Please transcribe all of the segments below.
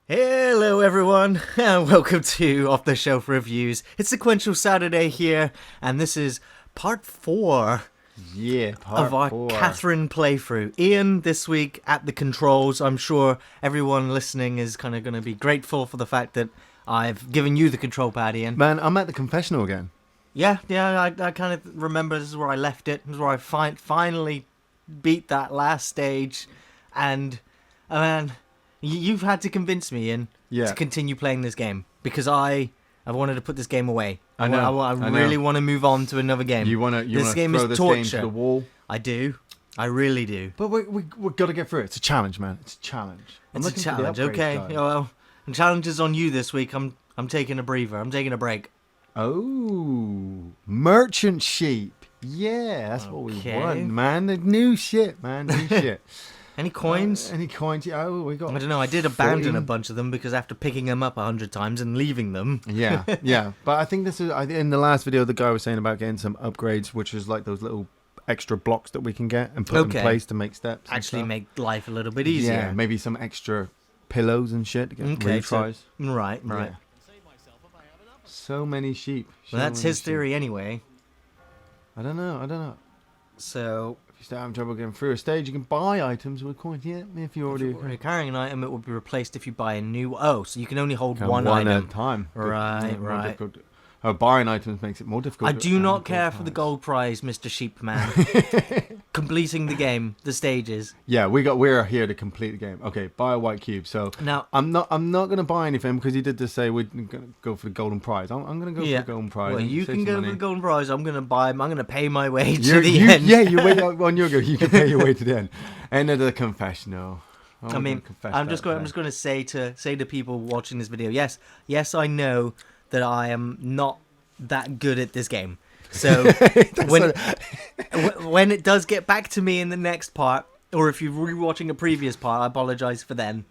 Hello everyone, and welcome to Off the Shelf Reviews. It's Sequential Saturday here, and this is part 4 of our Catherine playthrough. Ian this week at the controls. I'm sure everyone listening is kind of going to be grateful for the fact that I've given you the control pad, Ian. Man, I'm at the confessional again. Yeah, I kind of remember this is where I left it. This is where I finally beat that last stage, and man, you've had to convince me, Ian, to continue playing this game because I wanted to put this game away. I really want to move on to another game. You want to this game throw is this torture. game to the wall? I do. I really do. But we've got to get through it. It's a challenge, man. It's a challenge. It's a challenge. Okay. Yeah, well, the challenge is on you this week. I'm taking a breather. I'm taking a break. Oh, merchant sheep. Yeah, that's what we want, man. The new shit, man. New shit. Any coins? Any coins? Oh, we got. I don't know. I did abandon a bunch of them because after picking them up 100 times and leaving them. Yeah. But I think this is. In the last video, the guy was saying about getting some upgrades, which is like those little extra blocks that we can get and put in place to make steps. Actually, make life a little bit easier. Yeah, maybe some extra pillows and shit to get retries. Right. Yeah. So many sheep. Well, that's his theory anyway. I don't know. So, if you start having trouble getting through a stage, you can buy items with coins. Yeah, if you're already carrying an item, it will be replaced if you buy a new. Oh, so you can only hold one item at a time. Right. Buying items makes it more difficult. I do not care for the gold prize, Mr. Sheepman. Completing the game, the stages. Yeah, we're here to complete the game. Okay, buy a white cube. So now I'm not gonna buy anything because he did just say we're gonna go for the golden prize. I'm gonna go for the golden prize. Well, you can go for the golden prize. I'm gonna pay my way to the end. Yeah, you wait on your go. You can pay your way to the end. End of the confessional. I'm just going to say to people watching this video. Yes, I know that I am not that good at this game. So when it does get back to me in the next part, or if you're rewatching a previous part, I apologize for them.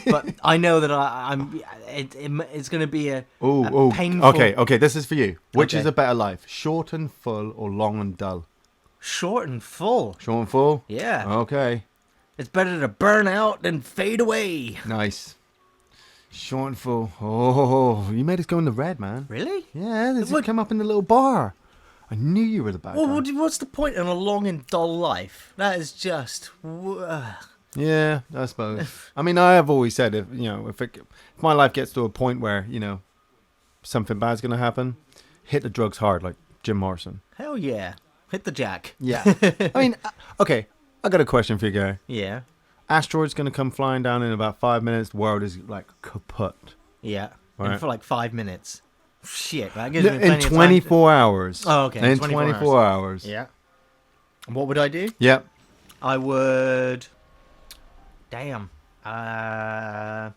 But I know that it's going to be a painful. Okay, this is for you. Which is a better life, short and full or long and dull? Short and full. Short and full. Yeah. Okay. It's better to burn out than fade away. Nice. Short and full. Oh, you made us go in the red, man. Really? Yeah, this come up in the little bar. I knew you were the bad guy. What's the point in a long and dull life? That is just... Yeah, I suppose. I mean, I have always said, if my life gets to a point where, something bad's going to happen, hit the drugs hard, like Jim Morrison. Hell yeah. Hit the jack. Yeah. I mean, okay, I got a question for you, guy. Yeah. Asteroid's going to come flying down in about 5 minutes. The world is like kaput. Yeah. Right. And for like 5 minutes. Shit, that gives me plenty in 24 hours. Oh, okay. In 24 hours. Yeah. And what would I do? Yep. I would... Damn. I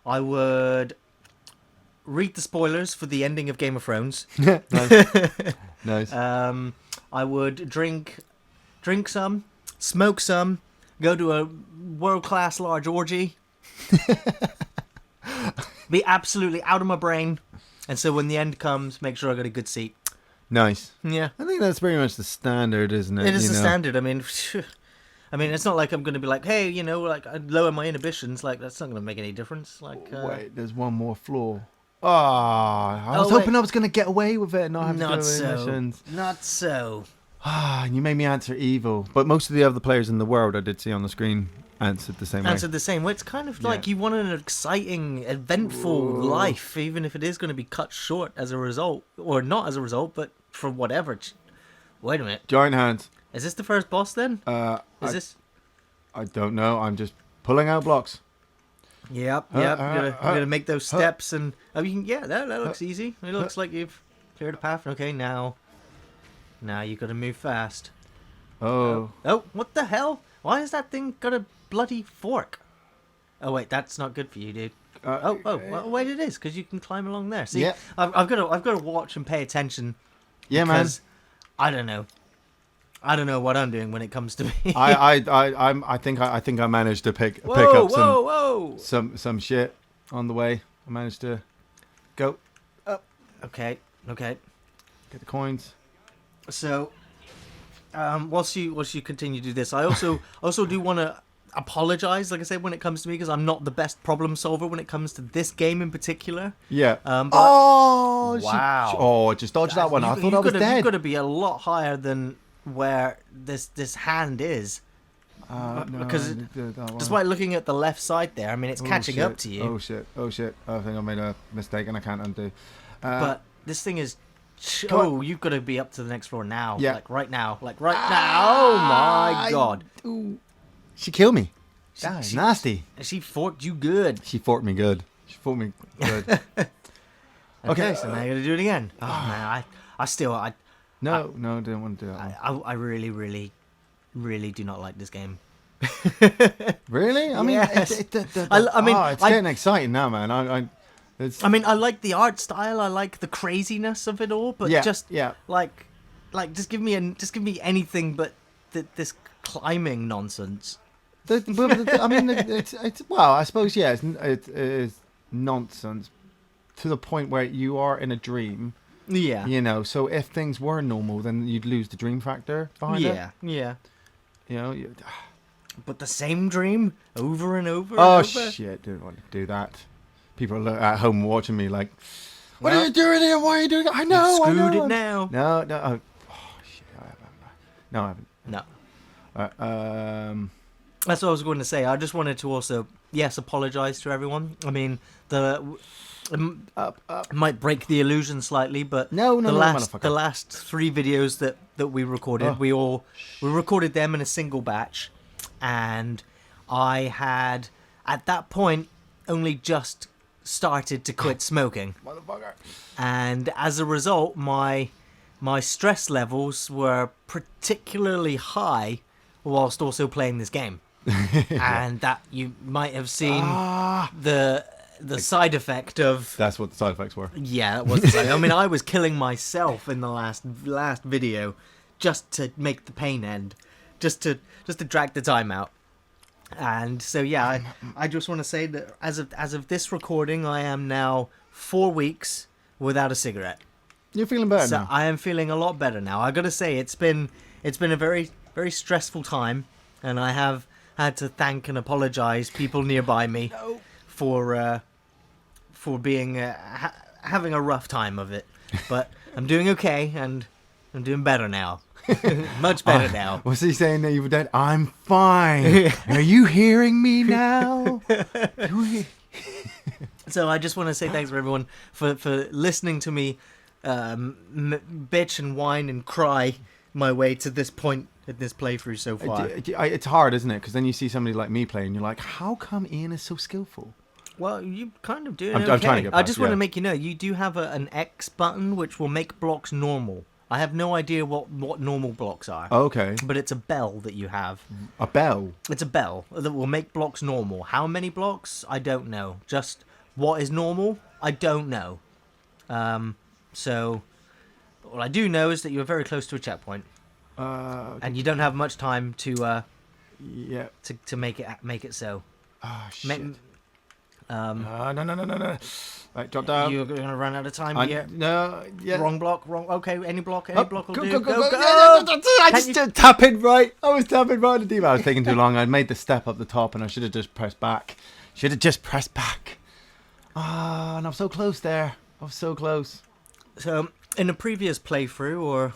would read the spoilers for the ending of Game of Thrones. Nice. I would drink some, smoke some, go to a world-class large orgy, be absolutely out of my brain, and so when the end comes, make sure I got a good seat. Nice. Yeah. I think that's pretty much the standard, isn't it? It is the standard. I mean, it's not like I'm going to be like, hey, I lower my inhibitions. Like, that's not going to make any difference. Like, wait, there's one more floor. I was hoping I was going to get away with it and not have to go to missions. Not so. You made me answer evil. But most of the other players in the world I did see on the screen answered the same way. Answered the same way. It's kind of like you want an exciting, eventful life, even if it is going to be cut short as a result. Or not as a result, but for whatever. Wait a minute. Giant hands. Is this the first boss then? This? I don't know. I'm just pulling out blocks. Yep. I'm gonna make those steps and that looks easy. It looks like you've cleared a path. Okay, now you gotta move fast. Oh, what the hell? Why has that thing got a bloody fork? Oh wait, that's not good for you, dude. Well, wait, it is because you can climb along there. See, I've got to watch and pay attention. Yeah, man. I don't know what I'm doing when it comes to me. I think I managed to pick up some shit on the way. I managed to go up. Okay. Get the coins. So, whilst you continue to do this, I also do want to apologize, like I said, when it comes to me, because I'm not the best problem solver when it comes to this game in particular. Yeah. But Wow. I just dodged that one. I thought I was dead. You've got to be a lot higher than where this hand is. Because despite looking at the left side there, I mean, it's catching up to you. Oh shit! I think I made a mistake and I can't undo. But this thing is... you've got to be up to the next floor now. Yeah. Like right now. Oh my god. She killed me. That's nasty. She forked you good. She forked me good. Okay, so now I got to do it again. Oh man, I didn't want to do that. I really, really, really do not like this game. Really? I mean, yes. it's getting exciting now, man. I mean, I like the art style. I like the craziness of it all, but just give me anything but this climbing nonsense. I mean, it's well, I suppose it is nonsense to the point where you are in a dream. Yeah. You know, so if things were normal, then you'd lose the dream factor behind it. Yeah. You know. But the same dream over and over. Oh and over. shit! Didn't want to do that. People are at home watching me like, "What are you doing here? Why are you doing it?" I know. You've screwed it now. No. Oh shit! I haven't. No, I haven't. No. That's what I was going to say. I just wanted to also, apologize to everyone. I mean, might break the illusion slightly, but the last 3 videos that we recorded, we recorded them in a single batch, and I had at that point only just started to quit smoking. Motherfucker. And as a result, my stress levels were particularly high whilst also playing this game. And that you might have seen the side effect of... That's what the side effects were. Yeah, that was the side. I mean, I was killing myself in the last video just to make the pain end, just to drag the time out. And so I just want to say that as of this recording, I am now 4 weeks without a cigarette. You're feeling better now. I am feeling a lot better now. I got to say, it's been a very, very stressful time, and I have had to thank and apologize people nearby me for being having a rough time of it. But I'm doing okay, and I'm doing better now. Much better now. Was he saying that you were dead? I'm fine. Are you hearing me now? So I just want to say thanks for everyone for listening to me bitch and whine and cry my way to this point in this playthrough so far. It's hard, isn't it? Because then you see somebody like me play and you're like, how come Iain is so skillful? Well, you kind of do. I'm trying to get past, I just want to make you know, you do have an X button which will make blocks normal. I have no idea what normal blocks are. Okay. But it's a bell that you have. A bell? It's a bell that will make blocks normal. How many blocks? I don't know. Just what is normal? I don't know. So all I do know is that you're very close to a checkpoint. And you don't have much time to make it so. Oh shit. No. Right, drop down. You're gonna run out of time here. No, yeah. Wrong block. Okay, any block will do. Go. I just tapping right. I was tapping right on the D-pad. I was taking too long. I made the step up the top, and I should have just pressed back. And I'm so close there. I was so close. So in a previous playthrough, or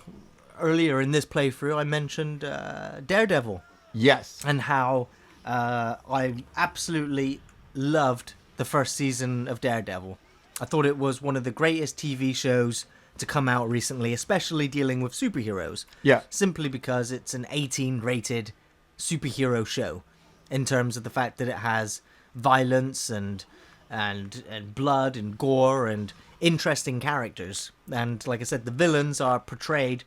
earlier in this playthrough, I mentioned Daredevil. Yes. And how I absolutely loved the first season of Daredevil. I thought it was one of the greatest TV shows to come out recently, especially dealing with superheroes. Yeah. Simply because it's an 18-rated superhero show, in terms of the fact that it has violence and blood and gore and interesting characters. And like I said, the villains are portrayed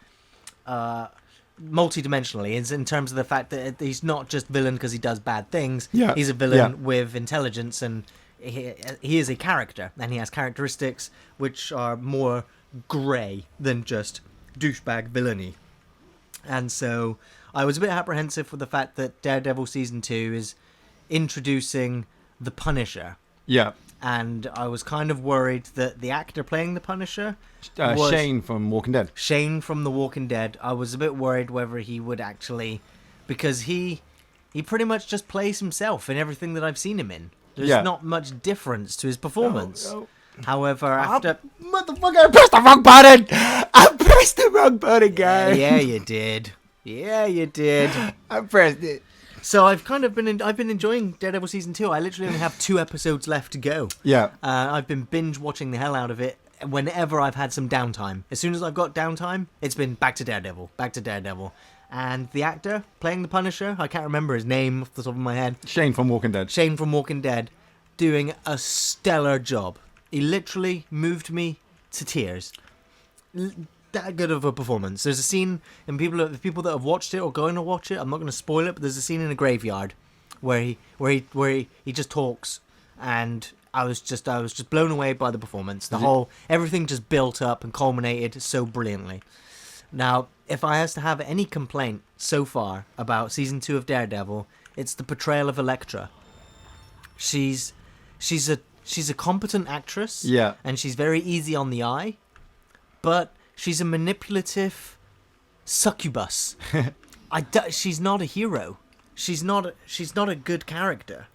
multi-dimensionally, in terms of the fact that he's not just villain because he does bad things. Yeah. He's a villain with intelligence, and he is a character, and he has characteristics which are more grey than just douchebag villainy. And so I was a bit apprehensive for the fact that Daredevil Season 2 is introducing the Punisher. Yeah. And I was kind of worried that the actor playing the Punisher was Shane from Walking Dead. Shane from The Walking Dead. I was a bit worried whether he would actually... Because he he pretty much just plays himself in everything that I've seen him in. There's Yeah. not much difference to his performance. Oh. However, after... Motherfucker, I pressed the wrong button! I pressed the wrong button, guys! Yeah, you did. Yeah, you did. I pressed it. So I've kind of been enjoying Daredevil season 2. I literally only have 2 episodes left to go. Yeah. I've been binge watching the hell out of it whenever I've had some downtime. As soon as I've got downtime, it's been back to Daredevil. And the actor playing the Punisher, I can't remember his name off the top of my head. Shane from Walking Dead. Shane from Walking Dead, doing a stellar job. He literally moved me to tears. That good of a performance. There's a scene, and the people that have watched it or going to watch it, I'm not going to spoil it, but there's a scene in a graveyard where he just talks, and I was just blown away by the performance. Everything just built up and culminated so brilliantly. Now, if I has to have any complaint so far about season 2 of Daredevil, it's the portrayal of Elektra. She's a competent actress, Yeah. and she's very easy on the eye, but she's a manipulative succubus. She's not a hero. She's not a good character.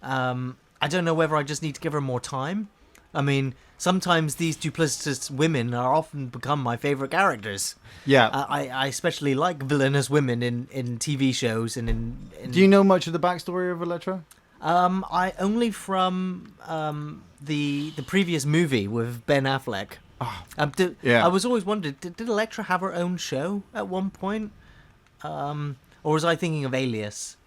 I don't know whether I just need to give her more time. I mean, sometimes these duplicitous women are often become my favorite characters. Yeah. I especially like villainous women in TV shows and in... Do you know much of the backstory of Elektra? I only from the previous movie with Ben Affleck. Oh, I was always wondered, did Elektra have her own show at one point? Or was I thinking of Alias?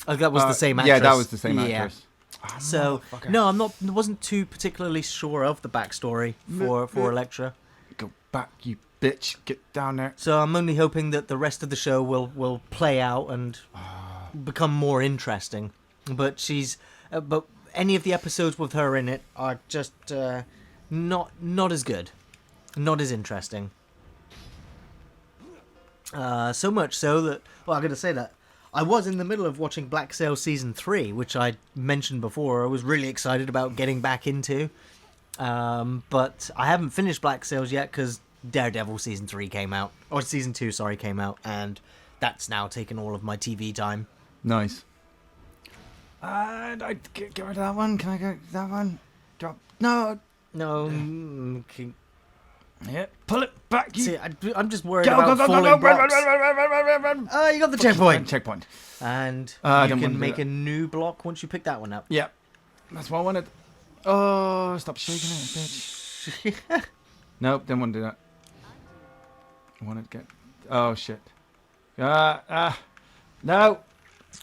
Oh, that was the same actress. Yeah, that was the same actress. Oh, so, no, wasn't too particularly sure of the backstory for Elektra. Go back, you bitch. Get down there. So I'm only hoping that the rest of the show will play out and become more interesting. But but any of the episodes with her in it are just not as good, not as interesting. So much so that, well, I'm going to say that I was in the middle of watching Black Sail season 3, which I mentioned before. I was really excited about getting back into, but I haven't finished Black Sails yet because Daredevil season 3 came out, or season 2, sorry, came out, and that's now taken all of my TV time. Nice. I get rid of that one. Can I get that one? Drop. No. Okay. Yeah. Pull it back. See, I'm just worried about falling blocks. Run. Oh, you got the checkpoint. Checkpoint. And I you don't can want to make do a new block once you pick that one up. Yeah. That's what I wanted. Oh, stop shaking it, bitch. Nope, didn't want to do that. I wanted to get... Oh, shit. No.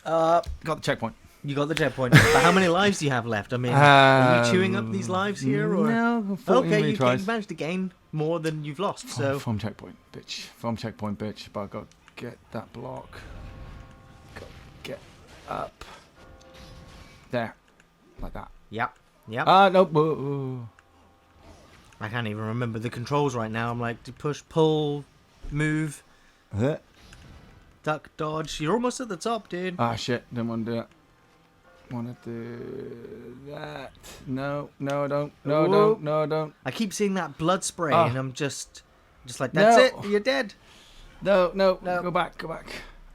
Got the checkpoint. You got the checkpoint. But how many lives do you have left? I mean, are you chewing up these lives here? Or? No, okay, you managed to gain more than you've lost. So From checkpoint, bitch. But I got to get that block. Got to get up. There. Like that. Yep. No. I can't even remember the controls right now. I'm like, to push, pull, move, duck, dodge. You're almost at the top, dude. Ah, shit. Didn't want to do that. Want to do that. No, I don't. No, I don't. I keep seeing that blood spray, and I'm just like, that's it. You're dead. No. Go back.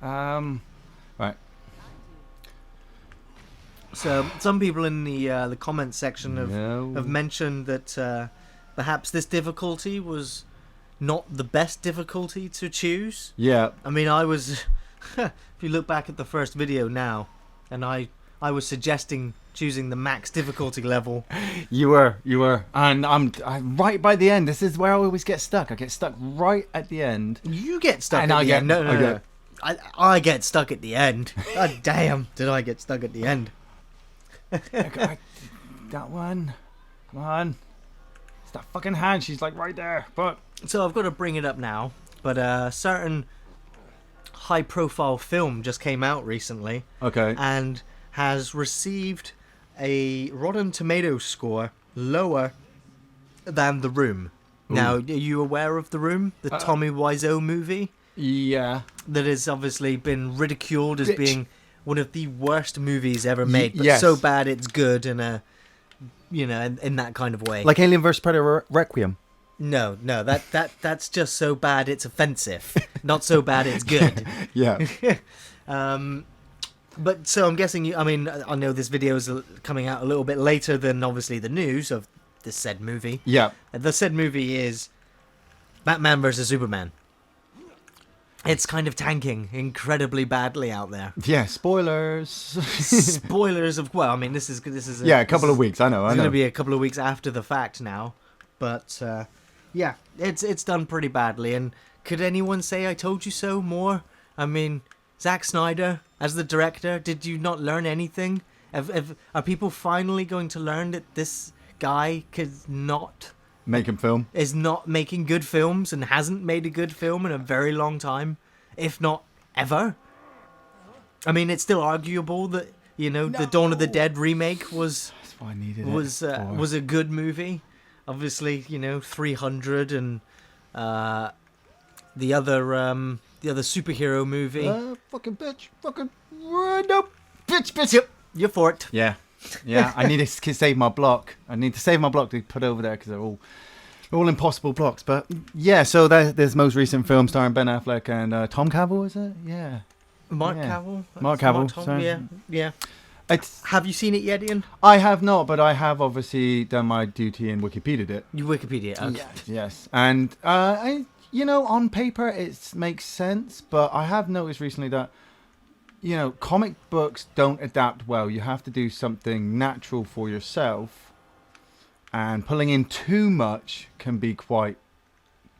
Right. So some people in the comments section have mentioned that perhaps this difficulty was not the best difficulty to choose. Yeah. I mean, I was. If you look back at the first video now, and I was suggesting choosing the max difficulty level. You were, and I'm right by the end. This is where I always get stuck. I get stuck right at the end. You get stuck and at I the get, end. No. I get stuck at the end. God damn, did I get stuck at the end? That one. Come on. It's that fucking hand. She's like right there. But so I've got to bring it up now. But a certain high-profile film just came out recently. Okay. And has received a Rotten Tomatoes score lower than The Room. Ooh. Now, are you aware of The Room? The Tommy Wiseau movie? Yeah. That has obviously been ridiculed as being one of the worst movies ever made, but so bad it's good in a, in that kind of way. Like Alien vs Predator Requiem. No, that's just so bad it's offensive. Not so bad it's good. Yeah. But so I'm guessing I mean, I know this video is coming out a little bit later than obviously the news of this said movie. Yeah. The said movie is Batman versus Superman. It's kind of tanking incredibly badly out there. Yeah, spoilers. Spoilers of I mean, this is a couple of weeks. I know. It's going to be a couple of weeks after the fact now, but yeah, it's done pretty badly. And could anyone say "I told you so" more? I mean, Zack Snyder as the director, did you not learn anything? Are people finally going to learn that this guy is not making good films and hasn't made a good film in a very long time, if not ever? I mean, it's still arguable that the Dawn of the Dead remake was a good movie. Obviously, 300 and the other superhero movie. Fucking bitch, fucking no, bitch. Yep, you're for it. Yeah. I need to save my block. I need to save my block to put over there because they're all impossible blocks. But yeah, so there's most recent film starring Ben Affleck and Tom Cavill, is it? Yeah. Mark Cavill. Mark Cavill. Sorry. Yeah. Have you seen it yet, Ian? I have not, but I have obviously done my duty and Wikipedia'd it. You Wikipedia, okay. Yes. And on paper it makes sense, but I have noticed recently that comic books don't adapt well. You have to do something natural for yourself, and pulling in too much can be quite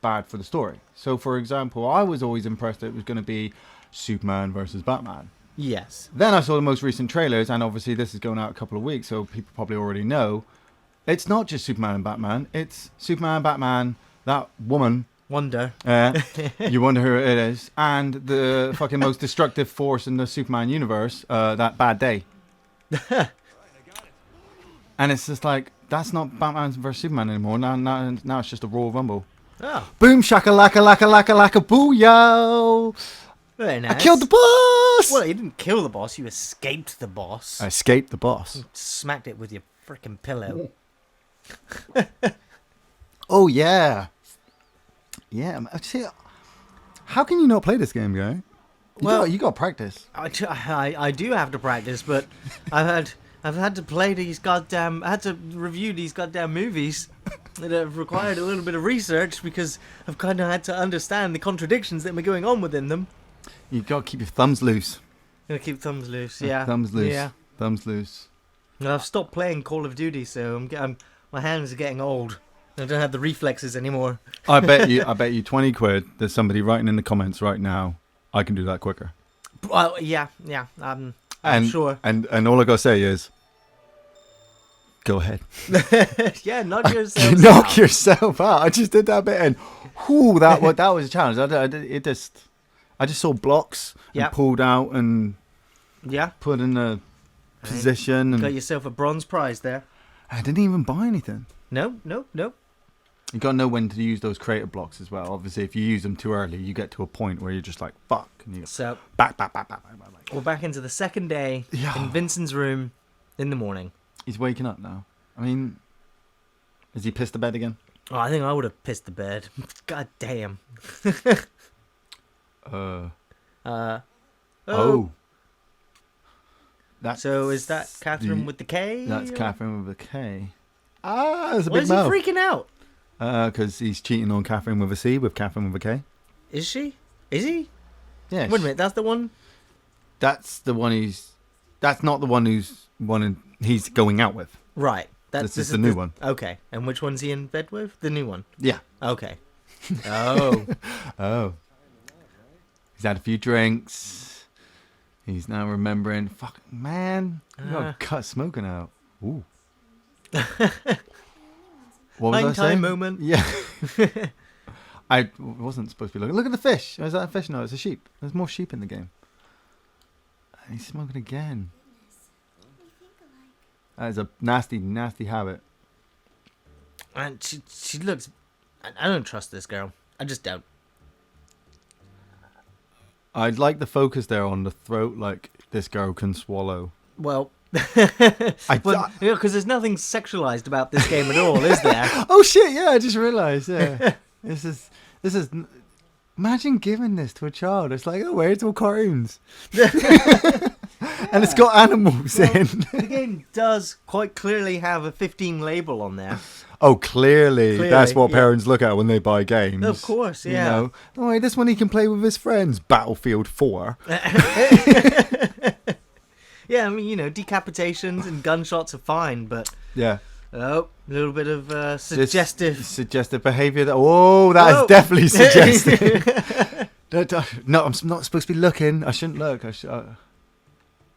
bad for the story. So, for example, I was always impressed that it was going to be Superman versus Batman. Yes. Then I saw the most recent trailers, and obviously this is going out a couple of weeks, so people probably already know. It's not just Superman and Batman. It's Superman, Batman, that woman. Wonder. You wonder who it is. And the fucking most destructive force in the Superman universe, that Bad Day. And it's just like, that's not Batman versus Superman anymore. Now it's just a Royal Rumble. Oh. Boom, shaka, laka, laka, laka, laka, booyah. Very nice. I killed the boss! Well, you didn't kill the boss. You escaped the boss. I escaped the boss. You smacked it with your freaking pillow. Oh, yeah. Yeah. See, how can you not play this game, guy? You got to practice. I do have to practice, but I've had to play these goddamn... I had to review these goddamn movies that have required a little bit of research because I've kind of had to understand the contradictions that were going on within them. You've got to keep your thumbs loose. Gotta keep thumbs loose, yeah. Thumbs loose. Yeah. Thumbs loose. And I've stopped playing Call of Duty, so my hands are getting old. I don't have the reflexes anymore. I bet you 20 quid. There's somebody writing in the comments right now. I can do that quicker. Well, yeah. I'm sure. And all I gotta say is, go ahead. Yeah, knock yourself out. Knock yourself out. I just did that bit, and that was a challenge. I just saw blocks and pulled out and put in a position. And got yourself a bronze prize there. I didn't even buy anything. No. You got to know when to use those creative blocks as well. Obviously, if you use them too early, you get to a point where you're just like, fuck. And you so, back. We're back into the second day in Vincent's room in the morning. He's waking up now. I mean, has he pissed the bed again? Oh, I think I would have pissed the bed. God damn. Oh. So is that Catherine with the K? That's Catherine with the K. That's a Why big mouth. Why is he freaking out? Because he's cheating on Catherine with a C with Catherine with a K. Is she? Is he? Yeah. Wait a minute, that's the one? That's the one that's not the one he's going out with. Right. This is the new one. Okay. And which one's he in bed with? The new one? Yeah. Okay. Oh. Oh. He's had a few drinks. He's now remembering. Fuck, man. You got to cut smoking out. Ooh. What was I saying? Moment. Yeah. I wasn't supposed to be looking. Look at the fish. Is that a fish? No, it's a sheep. There's more sheep in the game. And he's smoking again. That is a nasty, nasty habit. And she looks... I don't trust this girl. I just don't. I'd like the focus there on the throat, like this girl can swallow. Well... because there's nothing sexualized about this game at all, is there? Oh shit! Yeah, I just realised. Yeah, this is. Imagine giving this to a child. It's like, oh, where's all cartoons? And And it's got animals in. The game does quite clearly have a 15 label on there. Oh, clearly. That's what yeah. parents look at when they buy games. Of course, yeah. You know, oh, wait, this one he can play with his friends. Battlefield 4. Yeah, I mean, you know, decapitations and gunshots are fine, but Yeah. oh, a little bit of suggestive. Suggestive behaviour. That is definitely suggestive. No, I'm not supposed to be looking. I shouldn't look.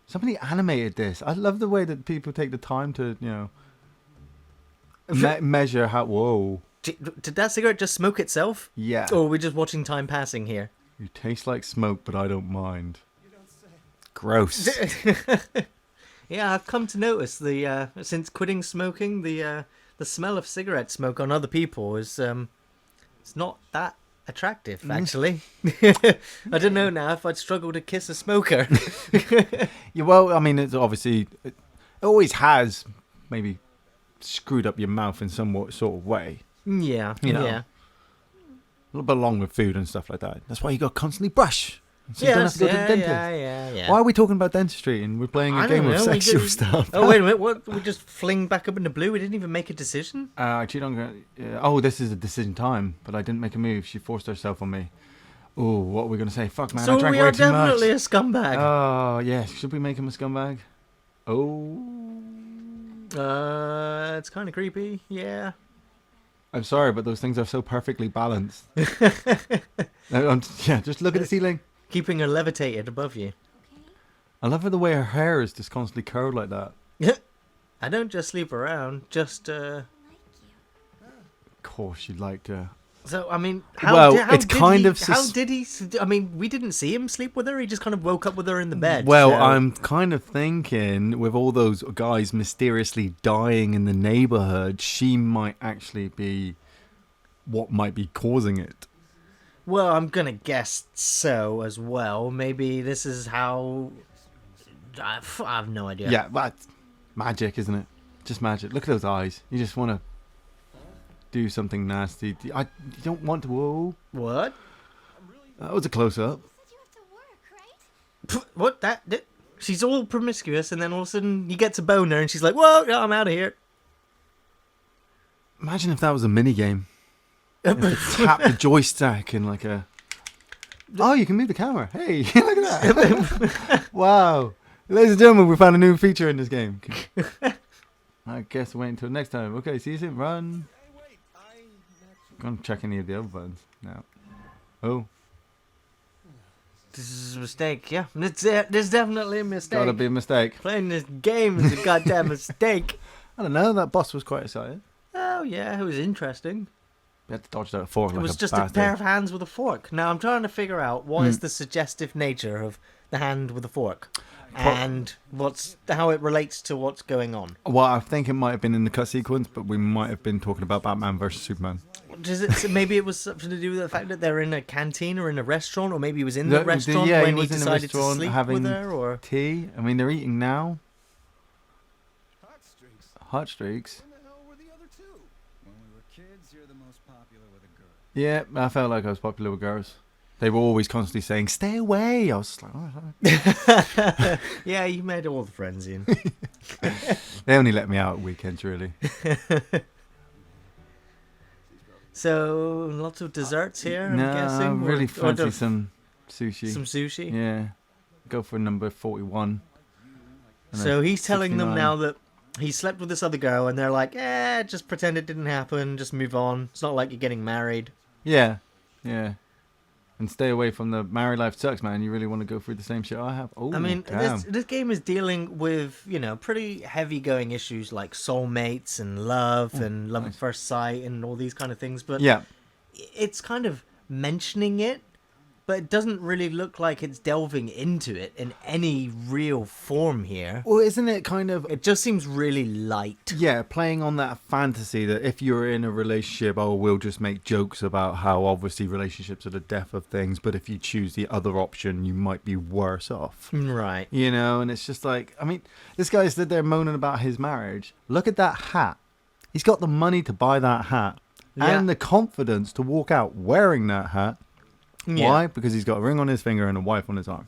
Somebody animated this. I love the way that people take the time to, you know, measure how. Whoa. Did that cigarette just smoke itself? Yeah. Or are we just watching time passing here? You taste like smoke, but I don't mind. Gross. Yeah, I've come to notice since quitting smoking, the smell of cigarette smoke on other people is it's not that attractive, actually. I don't know now if I'd struggle to kiss a smoker. Yeah, well, I mean, it's obviously it always has maybe screwed up your mouth in some sort of way. Yeah, You know. yeah. A little bit along with food and stuff like that. That's why you got to constantly brush. So you don't have to go to the dentist. Yeah. Why are we talking about dentistry and we're playing a game of sexual stuff? Oh, wait a minute. What? We just fling back up in the blue? We didn't even make a decision? This is a decision time, but I didn't make a move. She forced herself on me. Oh, what are we going to say? Fuck, man, So I drank we way are too much. definitely a scumbag. Oh, yeah. Should we make him a scumbag? Oh. It's kind of creepy. Yeah. I'm sorry, but those things are so perfectly balanced. Just look at the ceiling. Keeping her levitated above you. I love the way her hair is just constantly curled like that. I don't just sleep around, just Of course, you'd like to. So I mean, How did he? he? I mean, we didn't see him sleep with her. He just kind of woke up with her in the bed. Well, so. I'm kind of thinking with all those guys mysteriously dying in the neighborhood, she might actually be what might be causing it. Well, I'm gonna guess so as well. Maybe this is how. I have no idea. Yeah, but magic, isn't it? Just magic. Look at those eyes. You just want to do something nasty. You don't want to. Whoa. What? That was a close up. What? She's all promiscuous, and then all of a sudden he gets a boner, and she's like, "Whoa, no, I'm out of here." Imagine if that was a mini game. Tap the joystick and like a. Oh, you can move the camera. Hey, look at that! Wow, ladies and gentlemen, we found a new feature in this game. I guess wait until next time. Okay, see you soon. Run. Can't check any of the other buttons now. Oh, This is a mistake. Yeah, there's definitely a mistake. gotta be a mistake. Playing this game is a goddamn mistake. I don't know. That boss was quite exciting. Oh yeah, it was interesting. We had to dodge that fork. It like was a just bastard. a pair of hands with a fork. Now I'm trying to figure out what is the suggestive nature of the hand with a fork, and how it relates to what's going on. Well, I think it might have been in the cut sequence, but we might have been talking about Batman versus Superman. Maybe it was something to do with the fact that they're in a canteen or in a restaurant, or maybe he was in the restaurant when he decided to sleep with her, or tea. I mean, they're eating now. Hot streaks. Hot streaks. When the hell were the other two? When we were kids, you're the most popular with a girl. Yeah, I felt like I was popular with girls. They were always constantly saying, "Stay away." I was just like, "All right." Yeah, you made all the friends in. They only let me out at weekends, really. So lots of desserts here. I'm guessing. I really Or fancy some sushi. some sushi. Yeah, go for number 41. And So then he's telling them 69. now that he slept with this other girl, and they're like, just pretend it didn't happen, just move on. It's not like you're getting married. Yeah. And stay away from the married life sucks, man. You really want to go through the same shit I have? Oh, I mean, damn. this game is dealing with, pretty heavy-going issues like soulmates and love and love at first sight and all these kind of things, but Yeah. it's kind of mentioning it, but it doesn't really look like it's delving into it in any real form here. Well, isn't it kind of... It just seems really light. Yeah, playing on that fantasy that if you're in a relationship, we'll just make jokes about how obviously relationships are the death of things, but if you choose the other option, you might be worse off. Right. You know, and it's just like, I mean, this guy stood there moaning about his marriage. Look at that hat. He's got the money to buy that hat and the confidence to walk out wearing that hat. Yeah. Why? Because he's got a ring on his finger and a wife on his arm.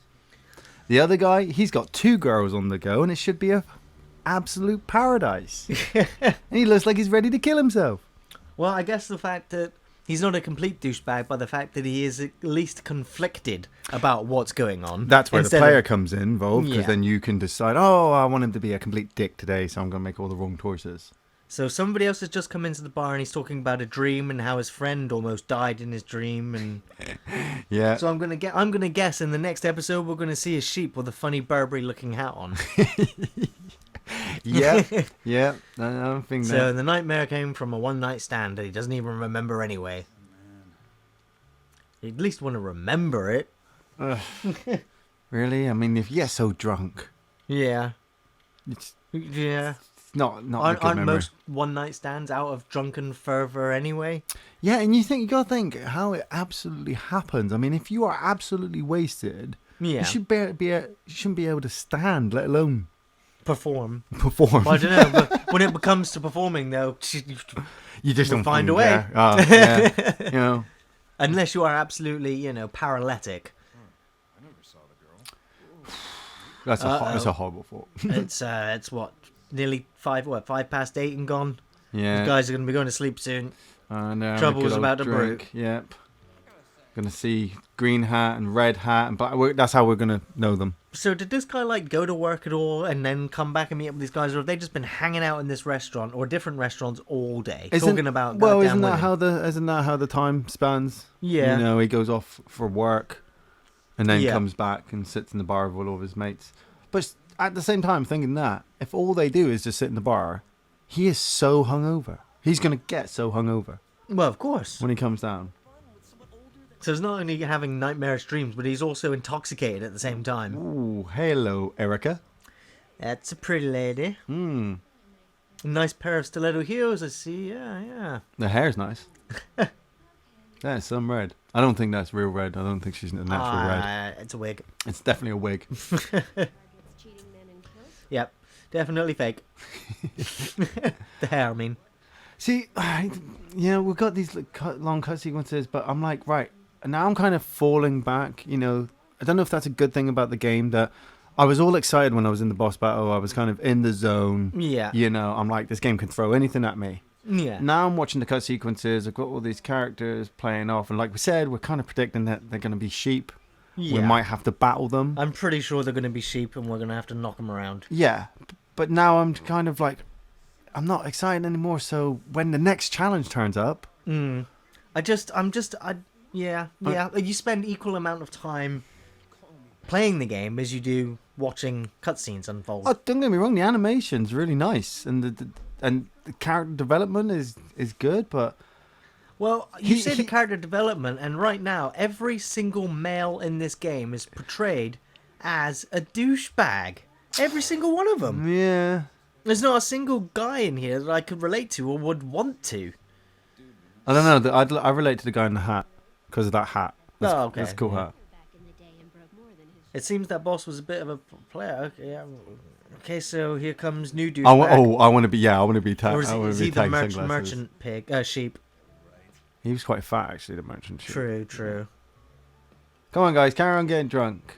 The other guy, he's got 2 girls on the go, and it should be a absolute paradise. And he looks like he's ready to kill himself. Well, I guess the fact that he's not a complete douchebag, but the fact that he is at least conflicted about what's going on. That's where the instead player of- comes involved, because Yeah. then you can decide, oh, I want him to be a complete dick today, so I'm going to make all the wrong choices. So somebody else has just come into the bar and he's talking about a dream and how his friend almost died in his dream, and Yeah. so I'm gonna guess in the next episode we're gonna see a sheep with a funny Burberry-looking hat on. Yeah. Yeah. I don't think So that. the nightmare came from a one-night stand that he doesn't even remember anyway. You at least want to remember it. Really? I mean, if you get so drunk, Yeah. it's Yeah. not a Aren't, good aren't memory. most one-night stands out of drunken fervor anyway? Yeah, and you gotta think how it absolutely happens. I mean, if you are absolutely wasted, Yeah. you shouldn't be able to stand, let alone Perform. perform. Well, I don't know, but when it comes to performing, though, You just We'll don't find a fucking way. care. Oh, yeah. You know. unless you are absolutely, paralytic, I never saw the girl. That's a horrible thought. it's what, nearly 5:08 and gone. Yeah. These guys are going to be going to sleep soon. No, Trouble good is old about to drink. Yep. Gonna see green hat and red hat and black. That's how we're gonna know them. So did this guy go to work at all and then come back and meet up with these guys, or have they just been hanging out in this restaurant or different restaurants all day talking about? Well, goddamn isn't women? that how the time spans? Yeah. You know, he goes off for work, and then Yeah. comes back and sits in the bar with all of his mates. But at the same time, thinking that if all they do is just sit in the bar, he is so hungover. He's gonna get so hungover Well, of course. when he comes down. So he's not only having nightmarish dreams, but he's also intoxicated at the same time. Ooh, hello, Erica. That's a pretty lady. Hmm. Nice pair of stiletto heels, I see. Yeah. The hair's nice. That's some red. I don't think that's real red. I don't think she's a natural red. It's a wig. It's definitely a wig. Yep, definitely fake. The hair, I mean. See, we've got these long cut sequences, but I'm like, right, now I'm kind of falling back, I don't know if that's a good thing about the game, that I was all excited when I was in the boss battle. I was kind of in the zone. Yeah. I'm like, this game can throw anything at me. Yeah. Now I'm watching the cut sequences. I've got all these characters playing off. And like we said, we're kind of predicting that they're going to be sheep. Yeah. We might have to battle them. I'm pretty sure they're going to be sheep and we're going to have to knock them around. Yeah. But now I'm kind of like, I'm not excited anymore. So when the next challenge turns up. Yeah. You spend equal amount of time playing the game as you do watching cutscenes unfold. Oh, don't get me wrong, the animation's really nice, and the character development is good, but Well, you He- say the he- character development, and right now, every single male in this game is portrayed as a douchebag. Every single one of them. yeah, There's not a single guy in here that I could relate to or would want to. I don't know. I relate to the guy in the hat because of that hat. That's, Oh, okay, that's a cool yeah. hat. It seems that boss was a bit of a player. Okay, okay, so here comes new douchebag. I want to be. Yeah, I want to be tag. Or is I he, want is to he be the tag merchant sunglasses. sheep? He was quite fat, actually. The merchant sheep. True. Come on, guys, carry on getting drunk.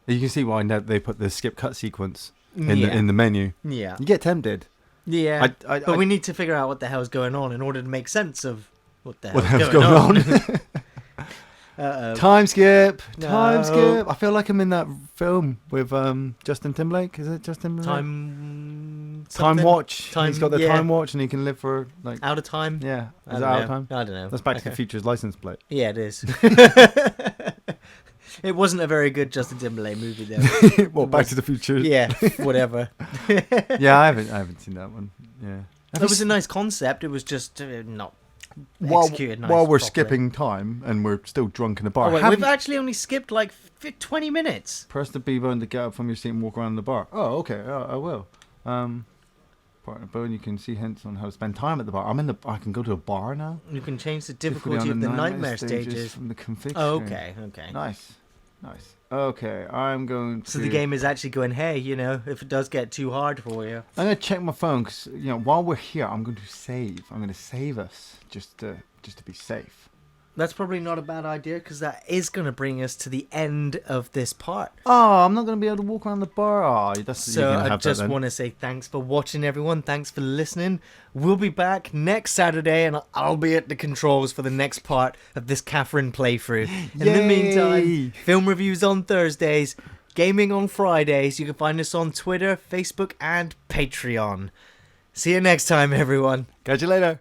You can see why they put the skip cut sequence in Yeah. the menu. Yeah. You get tempted. Yeah. I We need to figure out what the hell's going on in order to make sense of what the what the hell's hell's going on? Uh-oh. Time skip. No. Time skip. I feel like I'm in that film with Justin Timberlake. Is it Justin Timberlake? Time Time watch. Time- He's got the yeah. time watch and he can live for like. Out of time? Yeah. I Is don't it out know. of time? I don't know. That's Back to the Okay. Future's license plate. Yeah, it is. It wasn't a very good Justin Timberlake movie, though. Well, Back to the Future. Yeah, whatever. Yeah, I haven't seen that one. Yeah. It was a nice concept. It was just not while, executed nice while we're properly. skipping time and we're still drunk in the bar. Oh, wait, haven't we've actually only skipped like 20 minutes. press the B button to get up from your seat and walk around the bar. Oh, okay. I will. Partner button. You can see hints on how to spend time at the bar. I can go to a bar now. You can change the Difficulty difficulty on of the nightmare stages. from the config Oh, screen. okay. Nice. Okay, I'm going to. So the game is actually going, hey, if it does get too hard for you. I'm going to check my phone because while we're here, I'm going to save. I'm going to save us just to be safe. That's probably not a bad idea, because that is going to bring us to the end of this part. Oh, I'm not going to be able to walk around the bar. Oh, you're So gonna I have just that then. want to say thanks for watching, everyone. Thanks for listening. We'll be back next Saturday, and I'll be at the controls for the next part of this Catherine playthrough. In the meantime, Yay! film reviews on Thursdays, gaming on Fridays. You can find us on Twitter, Facebook, and Patreon. See you next time, everyone. Catch you later.